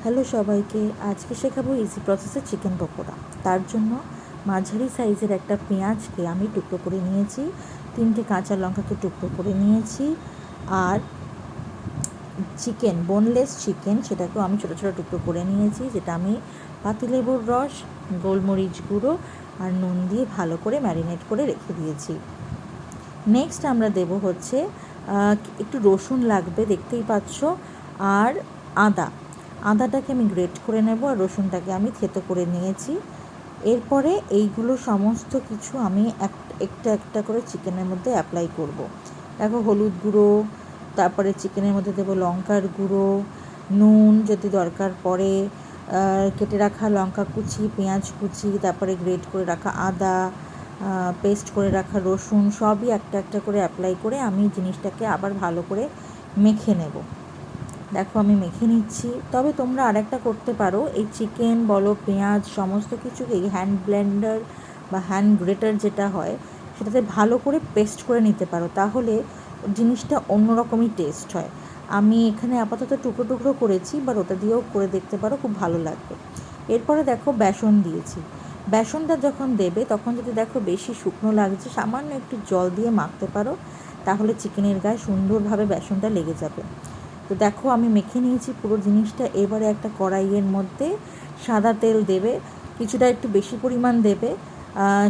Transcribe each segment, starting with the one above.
Hello সবাইকে, আজকে শেখাবো ইজি প্রসেসে চিকেন পকোড়া। তার জন্য মাঝারি সাইজের একটা পেঁয়াজকে আমি টুকরো করে নিয়েছি, 3টে কাঁচা লঙ্কাকে টুকরো করে নিয়েছি, আর চিকেন বোনলেস চিকেন সেটাকেও আমি ছোটো ছোটো টুকরো করে নিয়েছি, যেটা আমি পাতিলেবুর রস, গোলমরিচ গুঁড়ো আর নুন দিয়ে ভালো করে ম্যারিনেট করে রেখে দিয়েছি। নেক্সট আমরা দেব হচ্ছে একটু রসুন লাগবে, দেখতেই পাচ্ছ, আর আদাটাকে আমি গ্রেট করে নেব, আর রসুনটাকে আমি থেতো করে নিয়েছি। এরপরে এইগুলো সমস্ত কিছু আমি একটা একটা করে চিকেনের মধ্যে অ্যাপ্লাই করব। দেখো, হলুদ গুঁড়ো, তারপরে চিকেনের মধ্যে দেবো লঙ্কার গুঁড়ো, নুন যদি দরকার পড়ে, কেটে রাখা লঙ্কা কুচি, পেঁয়াজ কুচি, তারপরে গ্রেট করে রাখা আদা, পেস্ট করে রাখা রসুন, সবই একটা একটা করে অ্যাপ্লাই করে আমি জিনিসটাকে আবার ভালো করে মেখে নেব। দেখো, আমি মেখে নিচ্ছি। তবে তোমরা আরেকটা করতে পারো, এই চিকেন বলো, পেঁয়াজ, সমস্ত কিছুকে হ্যান্ড ব্লেন্ডার বা হ্যান্ড গ্রেটার যেটা হয় সেটাতে ভালো করে পেস্ট করে নিতে পারো, তাহলে জিনিসটা অন্যরকমই টেস্ট হয়। আমি এখানে আপাতত টুকরো টুকরো করেছি, বা ওটা দিয়েও করে দেখতে পারো, খুব ভালো লাগবে। এরপরে দেখো, বেসন দিয়েছি। বেসনটা যখন দেবে তখন যদি দেখো বেশি শুকনো লাগছে, সামান্য একটু জল দিয়ে মাখতে পারো, তাহলে চিকেনের গায়ে সুন্দরভাবে বেসনটা লেগে যাবে। তো দেখো, আমি মেখে নিয়েছি পুরো জিনিসটা। এবারে একটা কড়াইয়ের মধ্যে সাদা তেল দেবে, কিছুটা একটু বেশি পরিমাণ দেবে,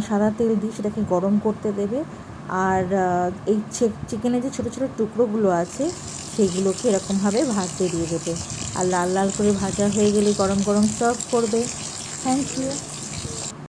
সাদা তেল দিয়ে সেটাকে গরম করতে দেবে। আর এই চিকেনের যে ছোটো ছোটো টুকরোগুলো আছে সেইগুলোকে এরকমভাবে ভাজতে দিয়ে দেবে, আর লাল লাল করে ভাজা হয়ে গেলে গরম গরম সার্ভ করবে। Thank you.